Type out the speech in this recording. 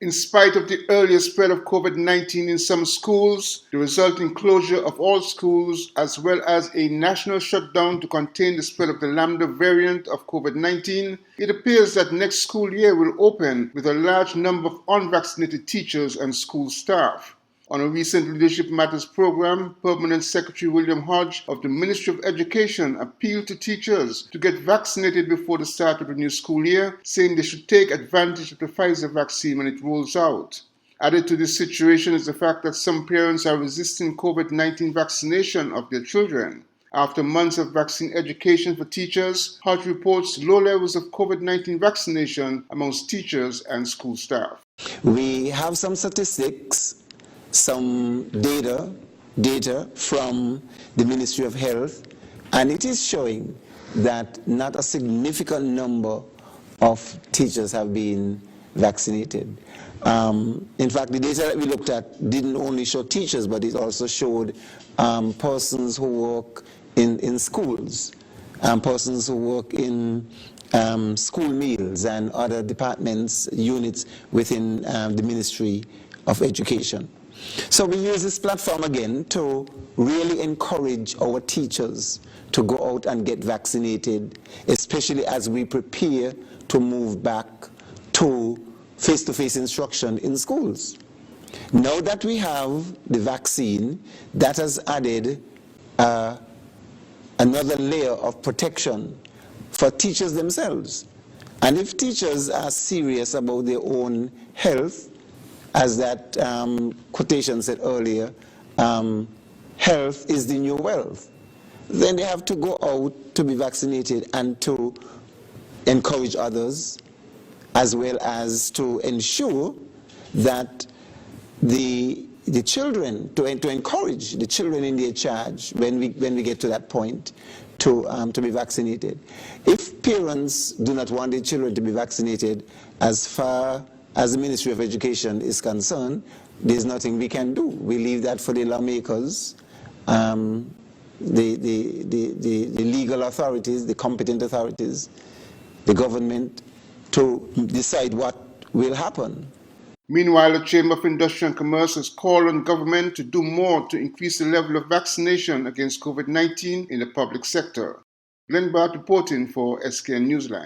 In spite of the earlier spread of COVID-19 in some schools, the resulting closure of all schools, as well as a national shutdown to contain the spread of the Lambda variant of COVID-19, it appears that next school year will open with a large number of unvaccinated teachers and school staff. On a recent Leadership Matters program, Permanent Secretary William Hodge of the Ministry of Education appealed to teachers to get vaccinated before the start of the new school year, saying they should take advantage of the Pfizer vaccine when it rolls out. Added to this situation is the fact that some parents are resisting COVID-19 vaccination of their children. After months of vaccine education for teachers, Hodge reports low levels of COVID-19 vaccination amongst teachers and school staff. We have some statistics, some data from the Ministry of Health, and it is showing that not a significant number of teachers have been vaccinated. In fact, the data that we looked at didn't only show teachers, but it also showed persons who work in schools, persons who work in school meals and other departments, units within the Ministry of Education. So we use this platform again to really encourage our teachers to go out and get vaccinated, especially as we prepare to move back to face-to-face instruction in schools. Now that we have the vaccine, that has added another layer of protection for teachers themselves. And if teachers are serious about their own health, as that quotation said earlier, health is the new wealth, then they have to go out to be vaccinated and to encourage others, as well as to ensure that the children, to encourage the children in their charge when we get to that point to be vaccinated. If parents do not want their children to be vaccinated, as far as the Ministry of Education is concerned, there's nothing we can do. We leave that for the lawmakers, the legal authorities, the competent authorities, the government, to decide what will happen. Meanwhile, the Chamber of Industry and Commerce has called on government to do more to increase the level of vaccination against COVID-19 in the public sector. Glenn Bart reporting for SKN Newsline.